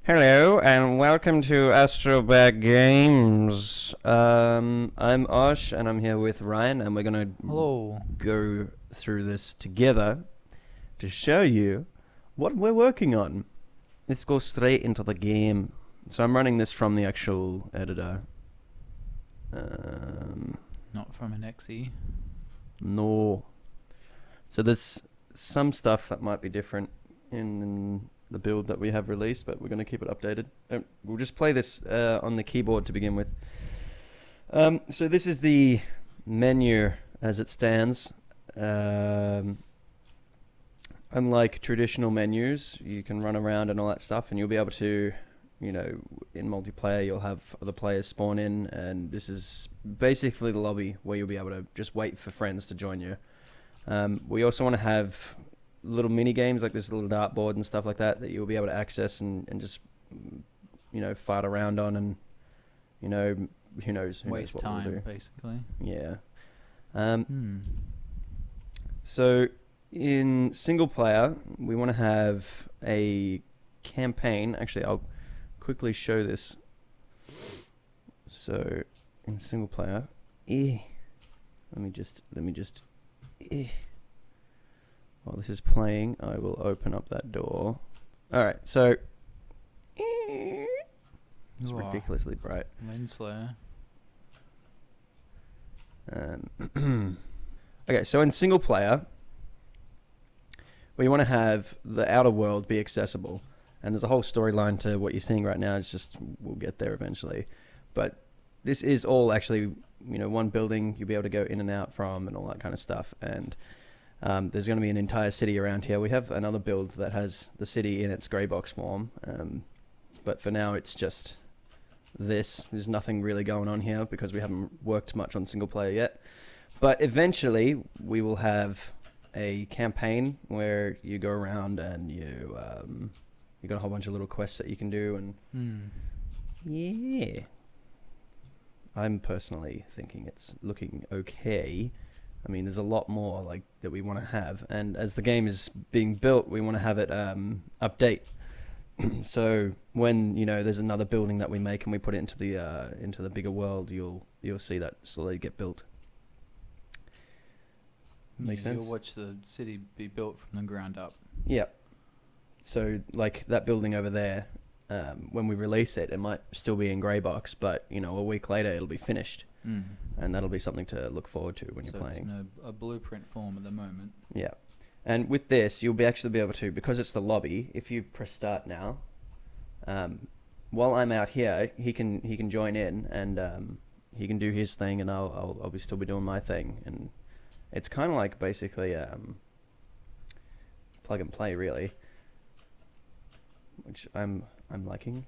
Hello and welcome to Astrobag Games. I'm Osh and I'm here with Ryan and we're gonna Hello. go through this together to show you what we're working on. Let's go straight into the game. So I'm running this from the actual editor. Not from an XE. No. So there's some stuff that might be different in the build that we have released, but we're going to keep it updated. We'll just play this on the keyboard to begin with. So this is the menu as it stands. Unlike traditional menus, you can run around and all that stuff, and you'll be able to, in multiplayer, you'll have other players spawn in, and this is basically the lobby where you'll be able to just wait for friends to join you. We also want to have little mini games like this little dartboard and stuff like that you'll be able to access and just fart around on, and who knows Waste what time, we'll do. basically. Yeah. So in single player we want to have a campaign. Actually, I'll quickly show this. So in single player, let me just while this is playing, I will open up that door. Alright, so it's ridiculously bright. Lens flare. Okay, so in single player, we want to have the outer world be accessible. And there's a whole storyline to what you're seeing right now. It's just, we'll get there eventually. But this is all actually, one building you'll be able to go in and out from and all that kind of stuff. And there's going to be an entire city around here. We have another build that has the city in its grey box form. But for now, it's just this. There's nothing really going on here because we haven't worked much on single player yet. But eventually, we will have a campaign where you go around and you got a whole bunch of little quests that you can do. And yeah, I'm personally thinking it's looking okay. I mean, there's a lot more like that we want to have, and as the game is being built, we want to have it update. So when there's another building that we make and we put it into the bigger world, you'll see that slowly get built. Makes sense. You'll watch the city be built from the ground up. Yeah. So like that building over there, when we release it, it might still be in grey box, but a week later it'll be finished. And that'll be something to look forward to when you're playing. It's in a blueprint form at the moment. Yeah. And with this, you'll actually be able to, because it's the lobby, if you press start now, while I'm out here, he can join in and he can do his thing and I'll still be doing my thing. And it's kind of like basically plug and play, really, which I'm liking.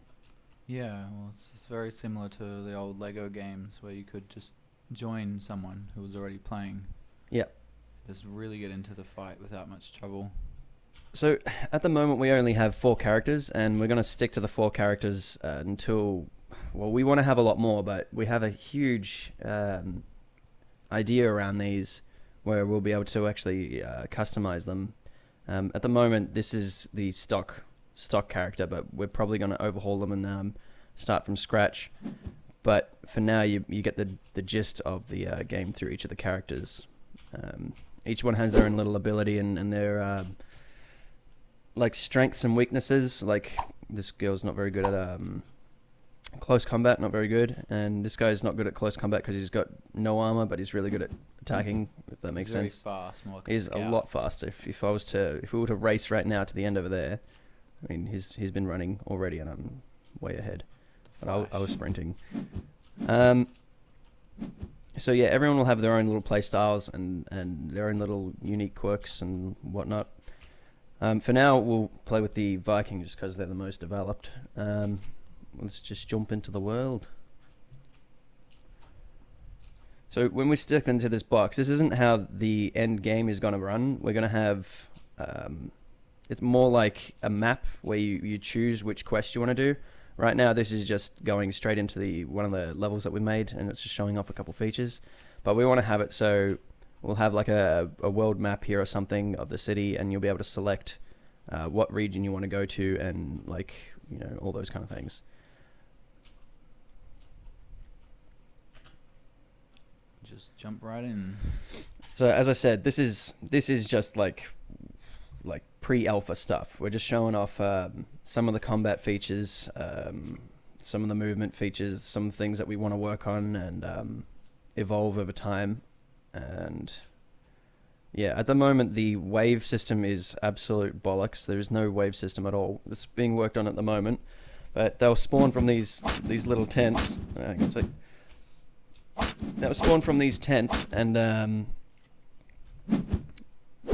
Yeah, well, it's very similar to the old Lego games where you could just join someone who was already playing. Yeah. Just really get into the fight without much trouble. So at the moment we only have 4 characters, and we're going to stick to the 4 characters until, well, we want to have a lot more, but we have a huge idea around these where we'll be able to actually customize them. At the moment, this is the stock character, but we're probably going to overhaul them and start from scratch. But for now, you get the gist of the game through each of the characters. Each one has their own little ability and their like strengths and weaknesses. Like this girl's not very good at close combat, not very good, and this guy's not good at close combat because he's got no armor, but he's really good at attacking. If that makes sense. He's very fast, more like He's a lot faster. If we were to race right now to the end over there, I mean, he's been running already, and I'm way ahead. But I was sprinting. So yeah, everyone will have their own little play styles and their own little unique quirks and whatnot. For now, we'll play with the Viking just because they're the most developed. Let's just jump into the world. So when we step into this box, this isn't how the end game is going to run. We're going to have... it's more like a map where you choose which quest you want to do. Right now, this is just going straight into one of the levels that we made, and it's just showing off a couple features. But we want to have it so we'll have like a world map here or something of the city, and you'll be able to select what region you want to go to and like all those kind of things. Just jump right in. So as I said, this is just like pre-alpha stuff. We're just showing off some of the combat features, some of the movement features, some things that we want to work on and evolve over time. And yeah, at the moment the wave system is absolute bollocks. There is no wave system at all. It's being worked on at the moment, but they'll spawn from these little tents. They'll spawn from these tents, and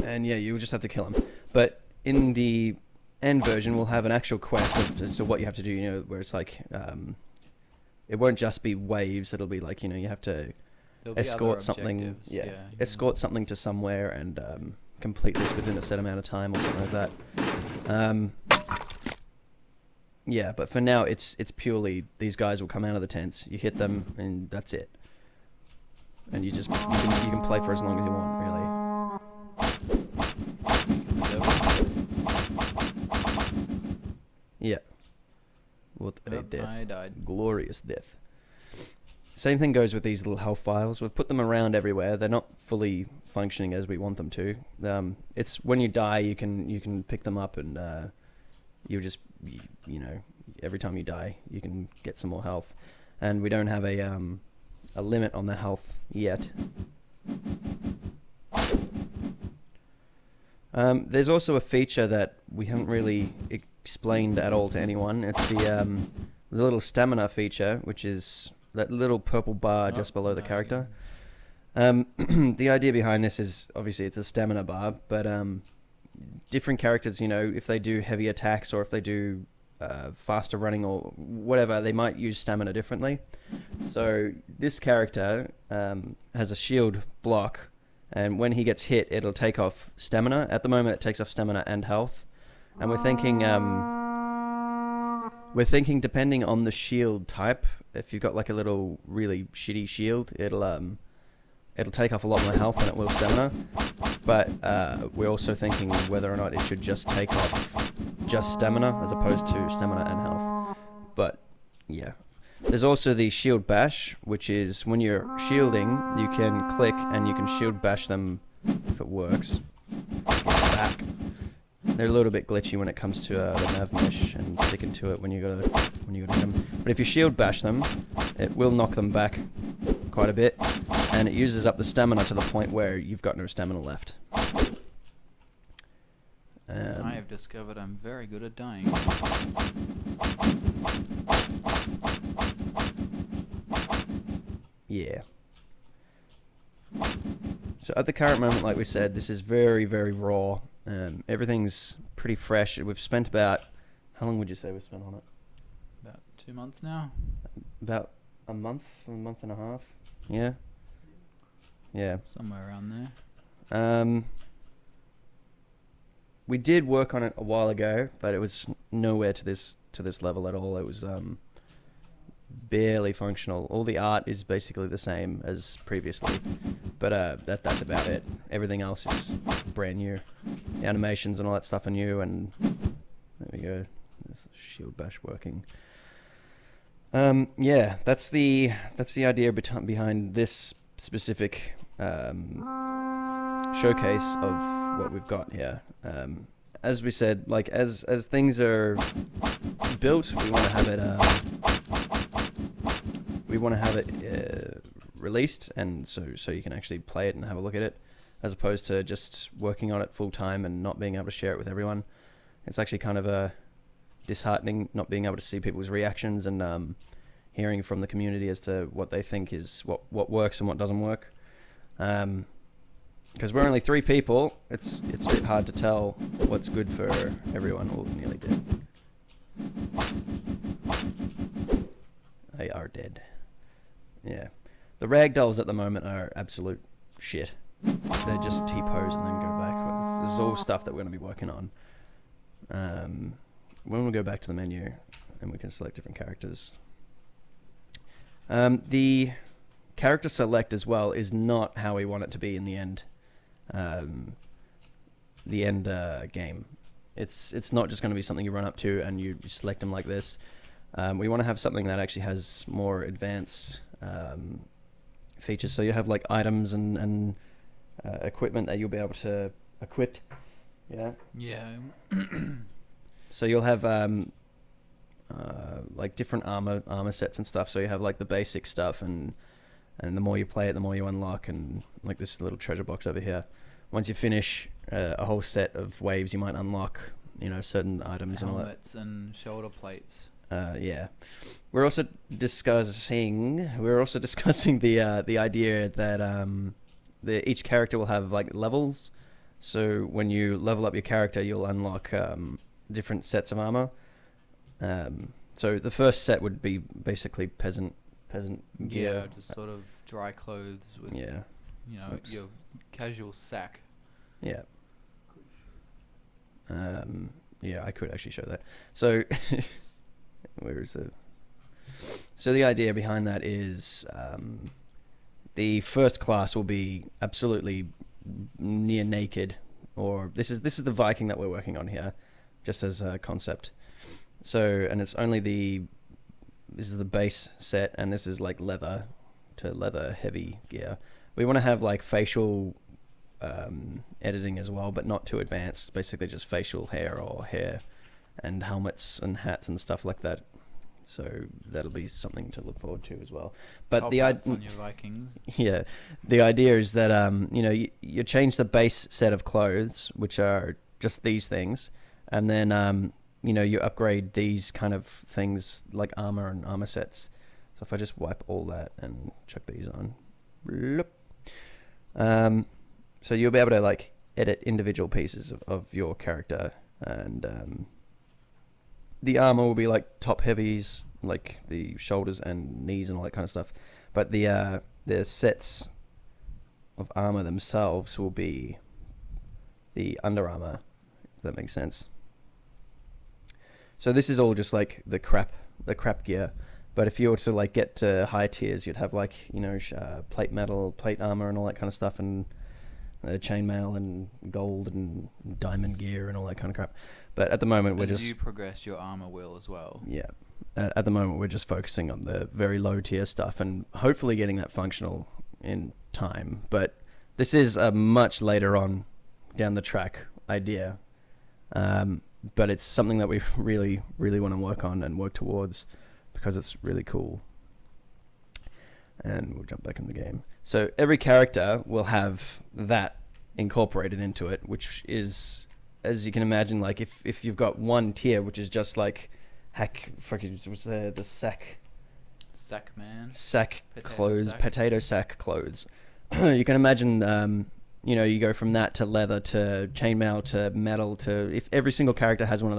yeah, you'll just have to kill them. But in the end version, we'll have an actual quest as to what you have to do. Where it's like it won't just be waves. It'll be like you have to There'll be escort other something. objectives, Yeah, yeah. escort something to somewhere and complete this within a set amount of time or something like that. Yeah, but for now, it's purely these guys will come out of the tents. You hit them, and that's it. And you can play for as long as you want, really. Yeah. What a Yep, death. I died. Glorious death. Same thing goes with these little health files. We've put them around everywhere. They're not fully functioning as we want them to. It's when you die, you can pick them up, and you just every time you die, you can get some more health. And we don't have a limit on the health yet. There's also a feature that we haven't really explained at all to anyone. It's the little stamina feature, which is that little purple bar just below the character. The idea behind this is obviously it's a stamina bar, but different characters, if they do heavy attacks or if they do faster running or whatever, they might use stamina differently. So this character has a shield block, and when he gets hit, it'll take off stamina. At the moment, it takes off stamina and health, and we're thinking depending on the shield type, if you've got like a little really shitty shield, it'll take off a lot more health than it will stamina. But we're also thinking whether or not it should just take off just stamina as opposed to stamina and health. But yeah. There's also the shield bash, which is when you're shielding, you can click and you can shield bash them if it works. Back. They're a little bit glitchy when it comes to the nav mesh and sticking to it when you gotta hit them. But if you shield bash them, it will knock them back quite a bit, and it uses up the stamina to the point where you've got no stamina left. I have discovered I'm very good at dying. Yeah. So at the current moment, like we said, this is very, very raw. Everything's pretty fresh. We've spent about... How long would you say we've spent on it? About 2 months now. About a month and a half. Yeah. Yeah. Somewhere around there. We did work on it a while ago, but it was nowhere to this level at all. It was barely functional. All the art is basically the same as previously, but that's about it. Everything else is brand new. The animations and all that stuff are new, and there we go. There's shield bash working. Yeah, that's the idea behind this specific showcase of what we've got here. As we said, like as things are built, we want to have it released, and so you can actually play it and have a look at it, as opposed to just working on it full time and not being able to share it with everyone. It's actually kind of disheartening not being able to see people's reactions and hearing from the community as to what they think is what works and what doesn't work. Because we're only 3 people, it's a bit hard to tell what's good for everyone, or nearly dead. They are dead. Yeah. The ragdolls at the moment are absolute shit. They just T-pose and then go back. This is all stuff that we're going to be working on. When we go back to the menu, and we can select different characters. The character select as well is not how we want it to be in the end. Game. It's not just going to be something you run up to and you select them like this. We want to have something that actually has more advanced features. So you have like items and equipment that you'll be able to equip. Yeah. Yeah. So you'll have like different armor sets and stuff. So you have like the basic stuff, and the more you play it, the more you unlock. And like this little treasure box over here. Once you finish a whole set of waves, you might unlock, certain items and all that. Helmets and shoulder plates. Yeah, we're also discussing the idea that each character will have like levels. So when you level up your character, you'll unlock different sets of armor. So the first set would be basically peasant gear. Yeah, just sort of dry clothes with Yeah. Oops. your casual sack. Yeah. Yeah, I could actually show that. So, where is it? So the idea behind that is the first class will be absolutely near naked, or this is the Viking that we're working on here, just as a concept. So, and it's only this is the base set, and this is like leather to leather heavy gear. We want to have like facial editing as well, but not too advanced. Basically just facial hair and helmets and hats and stuff like that. So that'll be something to look forward to as well. But Top the hats on your Vikings. yeah, the idea is that you change the base set of clothes, which are just these things, and then you upgrade these kind of things like armor and armor sets. So if I just wipe all that and chuck these on, bloop. So you'll be able to like edit individual pieces of your character, and the armor will be like top heavies, like the shoulders and knees and all that kind of stuff. But the sets of armor themselves will be the Under Armour, if that makes sense. So this is all just like the crap gear. But if you were to like get to higher tiers, you'd have like plate metal, plate armor, and all that kind of stuff, and chainmail and gold and diamond gear and all that kind of crap. But at the moment, As you progress, your armor will as well. Yeah. At the moment, we're just focusing on the very low tier stuff and hopefully getting that functional in time. But this is a much later on down the track idea. But it's something that we really, really want to work on and work towards because it's really cool. And we'll jump back in the game. So every character will have that incorporated into it, which is, as you can imagine, like if you've got one tier, which is just like what's the sack clothes, potato sack clothes. You can imagine, you go from that to leather to chainmail to metal to, if every single character has one of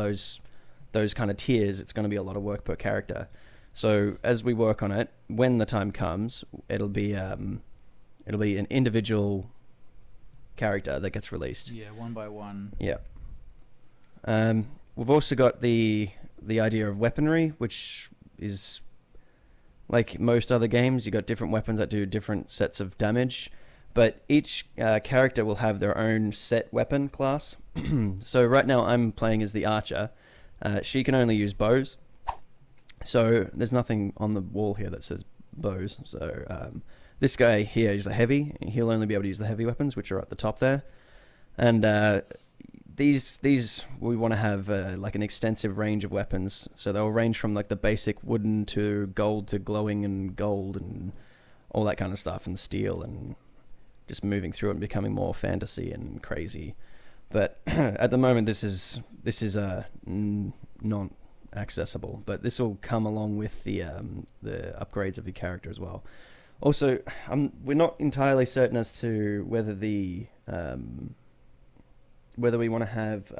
those kind of tiers, it's going to be a lot of work per character. So as we work on it, when the time comes, it'll be an individual character that gets released. Yeah, one by one. Yeah. We've also got the idea of weaponry, which is like most other games. You got different weapons that do different sets of damage, but each character will have their own set weapon class. So right now I'm playing as the archer. She can only use bows. So there's nothing on the wall here that says bows. So this guy here is a heavy. He'll only be able to use the heavy weapons, which are at the top there. And these we want to have like an extensive range of weapons. So they'll range from like the basic wooden to gold to glowing and gold and all that kind of stuff, and steel, and just moving through it and becoming more fantasy and crazy. But at the moment, this is not accessible, but this will come along with the upgrades of your character as well. Also, we're not entirely certain as to whether whether we want to have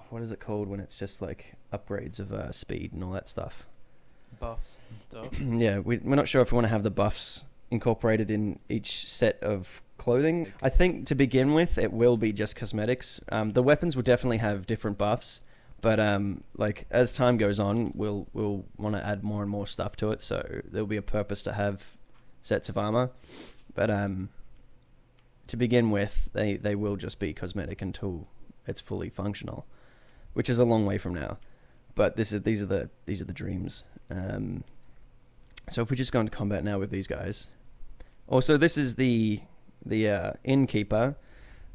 what is it called when it's just like upgrades of speed and all that stuff. Buffs and stuff. Yeah, we're not sure if we want to have the buffs incorporated in each set of clothing. I think to begin with, it will be just cosmetics. The weapons will definitely have different buffs, but like as time goes on, we'll want to add more and more stuff to it. So there'll be a purpose to have sets of armor, but to begin with, they will just be cosmetic until it's fully functional, which is a long way from now. But these are the dreams. So if we just go into combat now with these guys. Also, this is the innkeeper,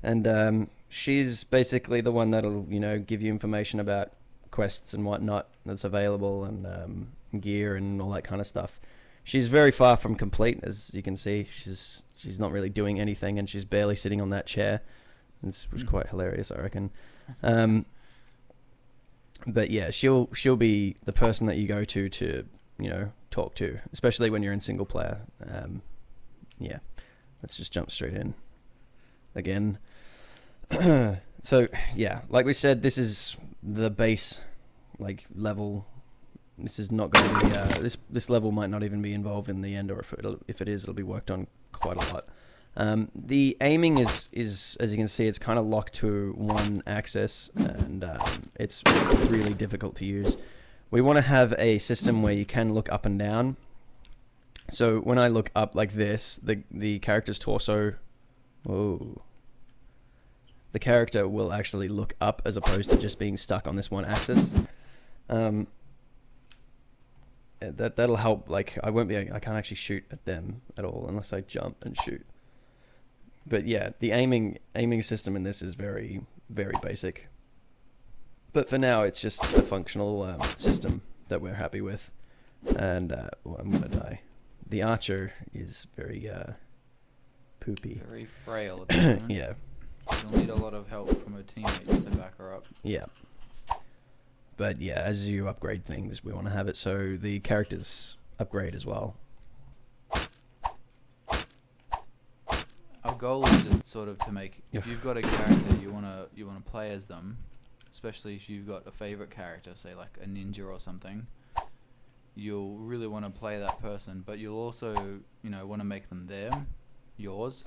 and she's basically the one that'll give you information about quests and whatnot that's available, and gear and all that kind of stuff. She's very far from complete, as you can see. She's not really doing anything, and she's barely sitting on that chair. It was quite hilarious, I reckon. But yeah, she'll be the person that you go to talk to, especially when you're in single player. Yeah, let's just jump straight in again. So yeah, like we said, this is the base level. This is not going to be this level might not even be involved in the end, or if it is, it'll be worked on quite a lot. The aiming is as you can see, it's kind of locked to one axis, and it's really difficult to use. We want to have a system where you can look up and down. So when I look up like this, the character's torso, the character will actually look up as opposed to just being stuck on this one axis. That'll help. I can't actually shoot at them at all unless I jump and shoot. But yeah, the aiming system in this is very, very basic. But for now, it's just a functional system that we're happy with. And I'm gonna die. The archer is very poopy. Very frail at the moment. Yeah. She'll need a lot of help from her teammates to back her up. Yeah. But yeah, as you upgrade things, we want to have it so the characters upgrade as well. Our goal is just sort of to make, if you've got a character you wanna play as them, especially if you've got a favorite character, say like a ninja or something, you'll really want to play that person, but you'll also want to make them yours.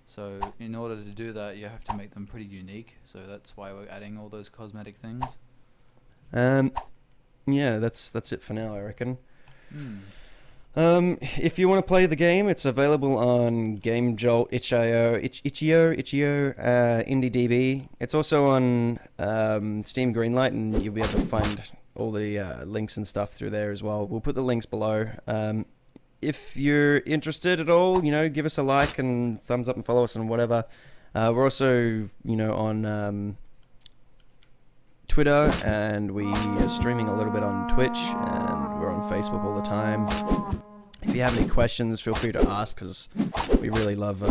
So in order to do that, you have to make them pretty unique. So that's why we're adding all those cosmetic things. Yeah, that's it for now, I reckon. If you want to play the game, it's available on GameJolt, itch.io, IndieDB. It's also on Steam Greenlight, and you'll be able to find all the links and stuff through there as well. We'll put the links below. If you're interested at all, give us a like and thumbs up and follow us and whatever. We're also, on Twitter, and we are streaming a little bit on Twitch, and we're on Facebook all the time. If you have any questions, feel free to ask, because we really love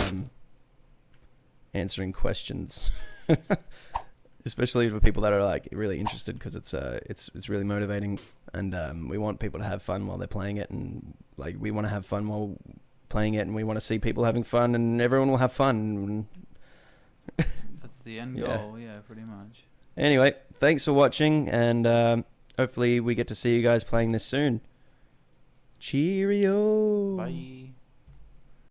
answering questions, especially for people that are really interested, because it's really motivating, and we want people to have fun while they're playing it, and we want to have fun while playing it, and we want to see people having fun, and everyone will have fun. That's the end goal, yeah, pretty much. Anyway, thanks for watching, and hopefully we get to see you guys playing this soon. Cheerio. Bye.